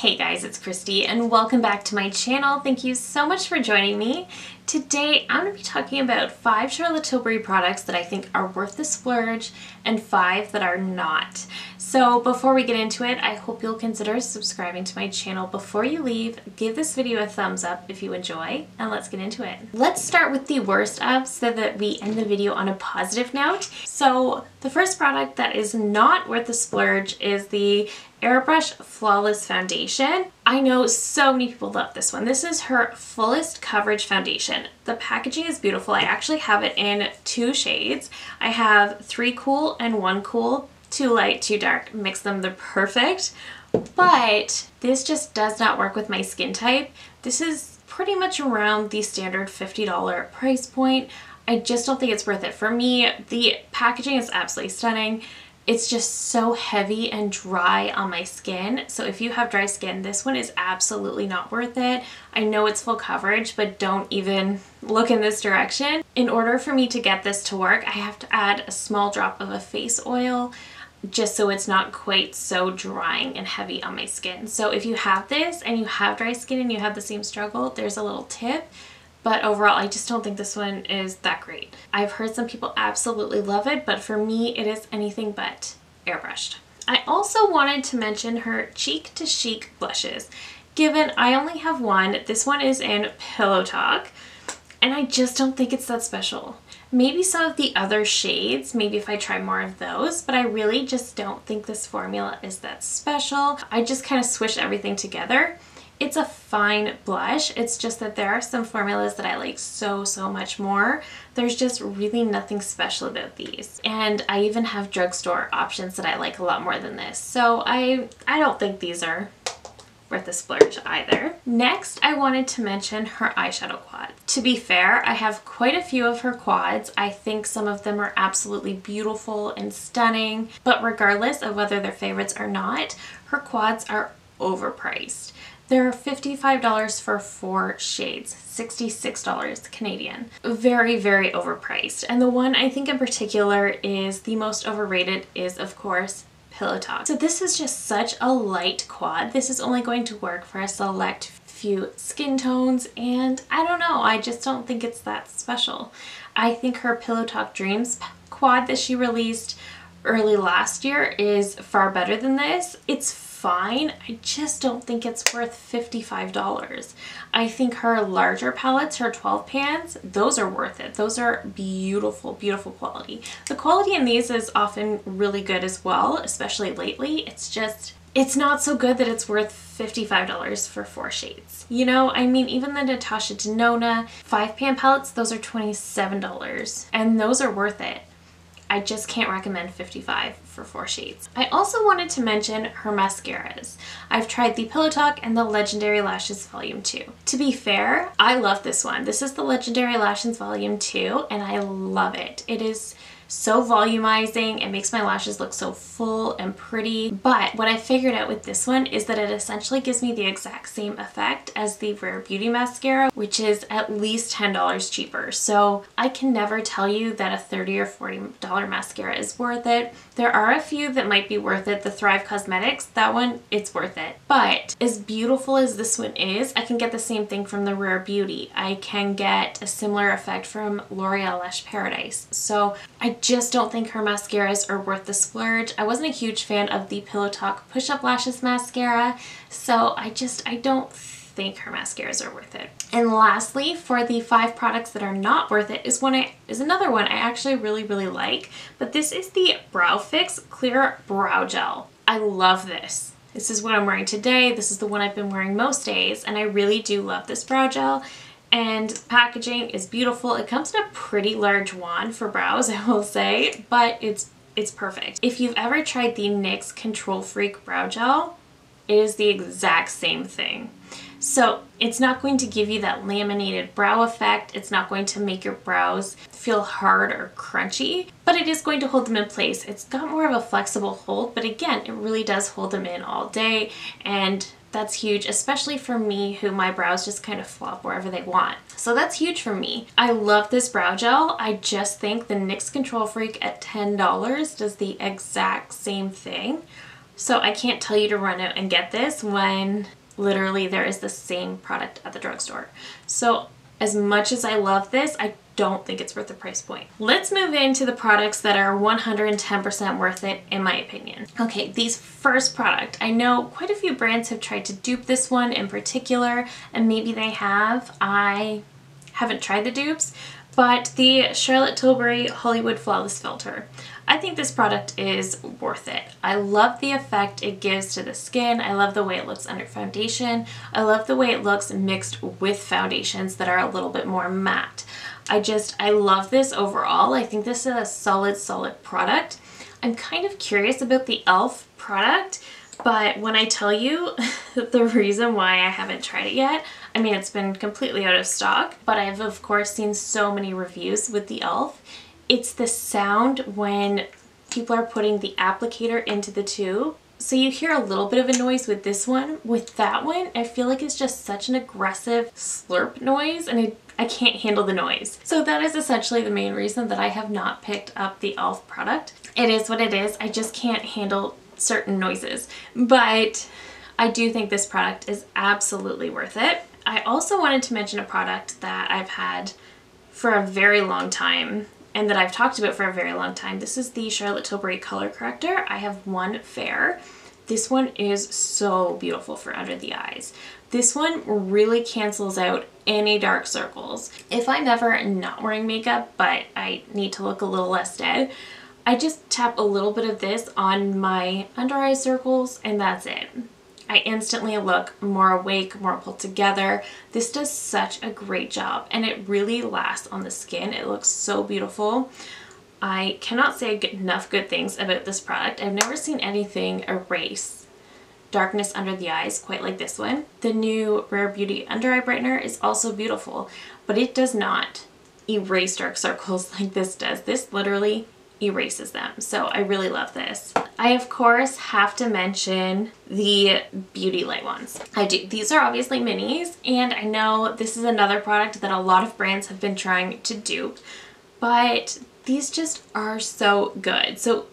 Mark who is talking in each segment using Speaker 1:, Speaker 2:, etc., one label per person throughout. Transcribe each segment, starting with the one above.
Speaker 1: Hey guys, it's Christy and welcome back to my channel. Thank you so much for joining me. Today I'm going to be talking about 5 Charlotte Tilbury products that I think are worth the splurge and 5 that are not. So before we get into it, I hope you'll consider subscribing to my channel before you leave. Give this video a thumbs up if you enjoy, and let's get into it. Let's start with the worst of so that we end the video on a positive note. So the first product that is not worth the splurge is the Airbrush Flawless Foundation. I know so many people love this one. This is her fullest coverage foundation. The packaging is beautiful. I actually have it in 2 shades. I have 3 cool and 1 cool. 2 light, 2 dark. Mix them, they're perfect. But this just does not work with my skin type. This is pretty much around the standard $50 price point. I just don't think it's worth it. For me, the packaging is absolutely stunning. It's just so heavy and dry on my skin. So if you have dry skin, this one is absolutely not worth it. I know it's full coverage, but don't even look in this direction. In order for me to get this to work, I have to add a small drop of a face oil just so it's not quite so drying and heavy on my skin. So if you have this and you have dry skin and you have the same struggle, there's a little tip. But overall, I just don't think this one is that great. I've heard some people absolutely love it, but for me, it is anything but airbrushed. I also wanted to mention her Cheek to Chic blushes. Given I only have one, this one is in Pillow Talk, and I just don't think it's that special. Maybe some of the other shades, maybe if I try more of those, but I really just don't think this formula is that special. I just kind of swish everything together. It's a fine blush. It's just that there are some formulas that I like so much more. There's just really nothing special about these. And I even have drugstore options that I like a lot more than this. So I don't think these are worth the splurge either. Next, I wanted to mention her eyeshadow quad. To be fair, I have quite a few of her quads. I think some of them are absolutely beautiful and stunning, but regardless of whether they're favorites or not, her quads are overpriced. They're $55 for 4 shades, $66 Canadian. Very, very overpriced. And the one I think in particular is the most overrated is, of course, Pillow Talk. So this is just such a light quad. This is only going to work for a select few skin tones, and I don't know, I just don't think it's that special. I think her Pillow Talk Dreams quad that she released early last year is far better than this. It's fine. I just don't think it's worth $55. I think her larger palettes, her 12 pans, those are worth it. Those are beautiful, beautiful quality. The quality in these is often really good as well, especially lately. It's not so good that it's worth $55 for 4 shades. You know, I mean, even the Natasha Denona 5-pan palettes, those are $27, and those are worth it. I just can't recommend $55 for 4 shades. I also wanted to mention her mascaras. I've tried the Pillow Talk and the Legendary Lashes Volume 2. To be fair, I love this one. This is the Legendary Lashes Volume 2, and I love it. It is so volumizing. It makes my lashes look so full and pretty. But what I figured out with this one is that it essentially gives me the exact same effect as the Rare Beauty mascara, which is at least $10 cheaper. So I can never tell you that a $30 or $40 mascara is worth it. There are a few that might be worth it. The Thrive Cosmetics, that one, it's worth it. But as beautiful as this one is, I can get the same thing from the Rare Beauty. I can get a similar effect from L'Oreal Lash Paradise. So I just don't think her mascaras are worth the splurge. I wasn't a huge fan of the Pillow Talk Push-Up Lashes mascara, so I don't think her mascaras are worth it. And lastly, for the 5 products that are not worth it is another one I actually really like, but this is the Brow Fix Clear Brow Gel. I love this. This is what I'm wearing today. This is the one I've been wearing most days, and I really do love this brow gel. And packaging is beautiful. It comes in a pretty large wand for brows, I will say, but it's perfect. If you've ever tried the NYX Control Freak Brow Gel, it is the exact same thing. So it's not going to give you that laminated brow effect. It's not going to make your brows feel hard or crunchy, but it is going to hold them in place. It's got more of a flexible hold, but again, it really does hold them in all day, and that's huge, especially for me who my brows just kind of flop wherever they want. So that's huge for me. I love this brow gel. I just think the NYX Control Freak at $10 does the exact same thing. So I can't tell you to run out and get this when literally there is the same product at the drugstore. So as much as I love this, I don't think it's worth the price point. Let's move into the products that are 110% worth it in my opinion. Okay, these first product, I know quite a few brands have tried to dupe this one in particular, and maybe they have. I haven't tried the dupes, but the Charlotte Tilbury Hollywood Flawless Filter. I think this product is worth it. I love the effect it gives to the skin. I love the way it looks under foundation. I love the way it looks mixed with foundations that are a little bit more matte. I love this overall. I think this is a solid product. I'm kind of curious about the e.l.f. product, but when I tell you the reason why I haven't tried it yet, I mean, it's been completely out of stock, but I've of course seen so many reviews with the e.l.f. It's the sound when people are putting the applicator into the tube. So you hear a little bit of a noise with this one. With that one, I feel like it's just such an aggressive slurp noise, and I can't handle the noise. So that is essentially the main reason that I have not picked up the e.l.f. product. It is what it is. I just can't handle certain noises, but I do think this product is absolutely worth it. I also wanted to mention a product that I've had for a very long time and that I've talked about for a very long time. This is the Charlotte Tilbury Color Corrector. I have one fair. This one is so beautiful for under the eyes. This one really cancels out any dark circles. If I'm ever not wearing makeup but I need to look a little less dead, I just tap a little bit of this on my under eye circles and that's it. I instantly look more awake, more pulled together. This does such a great job and it really lasts on the skin. It looks so beautiful. I cannot say enough good things about this product. I've never seen anything erase darkness under the eyes quite like this one. The new Rare Beauty Under Eye Brightener is also beautiful, but it does not erase dark circles like this does. This literally erases them. So I really love this. I of course have to mention the Beauty Light ones. I do. These are obviously minis, and I know this is another product that a lot of brands have been trying to dupe, but these just are so good. So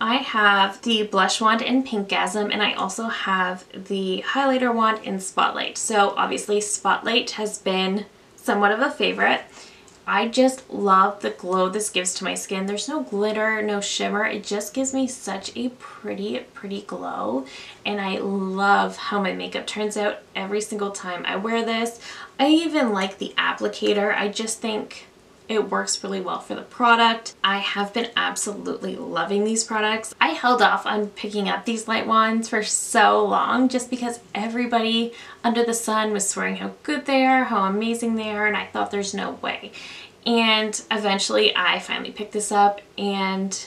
Speaker 1: I have the blush wand in Pinkgasm, and I also have the highlighter wand in Spotlight. So obviously Spotlight has been somewhat of a favorite. I just love the glow this gives to my skin. There's no glitter, no shimmer. It just gives me such a pretty glow. And I love how my makeup turns out every single time I wear this. I even like the applicator. I just think it works really well for the product. I have been absolutely loving these products. I held off on picking up these light wands for so long just because everybody under the sun was swearing how good they are, how amazing they are, and I thought there's no way. And eventually I finally picked this up and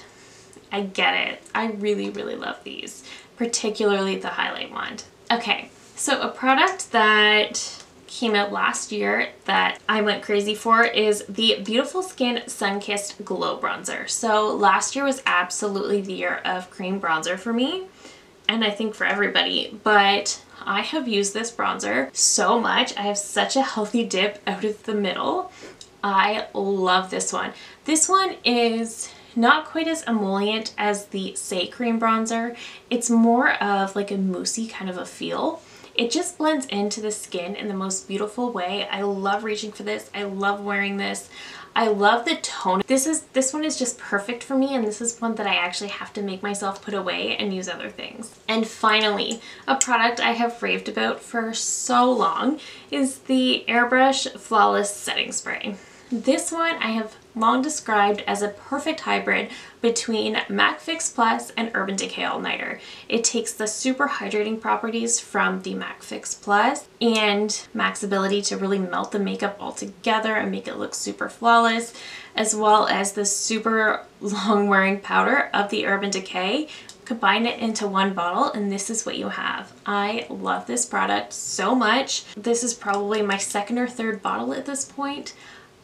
Speaker 1: I get it. I really love these, particularly the highlight wand. Okay, so a product that came out last year that I went crazy for is the Beautiful Skin Sun-Kissed Glow Bronzer. So last year was absolutely the year of cream bronzer for me, and I think for everybody, but I have used this bronzer so much. I have such a healthy dip out of the middle. I love this one. This one is not quite as emollient as the Say Cream bronzer. It's more of like a moussey kind of a feel. It just blends into the skin in the most beautiful way. I love reaching for this. I love wearing this. I love the tone. This one is just perfect for me, and this is one that I actually have to make myself put away and use other things. And finally, a product I have raved about for so long is the Airbrush Flawless Setting Spray. This one I have long described as a perfect hybrid between MAC Fix Plus and Urban Decay All Nighter. It takes the super hydrating properties from the MAC Fix Plus and MAC's ability to really melt the makeup all together and make it look super flawless, as well as the super long wearing powder of the Urban Decay. Combine it into one bottle and this is what you have. I love this product so much. This is probably my second or third bottle at this point.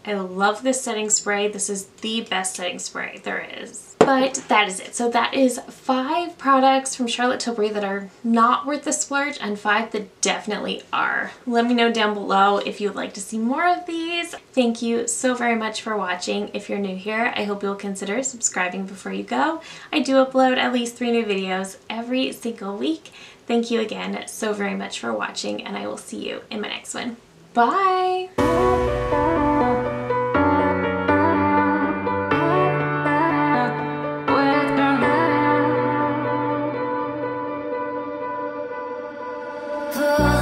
Speaker 1: I love this setting spray. This is the best setting spray there is. But that is it. So that is 5 products from Charlotte Tilbury that are not worth the splurge and 5 that definitely are. Let me know down below if you would like to see more of these. Thank you so very much for watching. If you're new here, I hope you'll consider subscribing before you go. I do upload at least 3 new videos every single week. Thank you again so very much for watching, and I will see you in my next one. Bye!
Speaker 2: Oh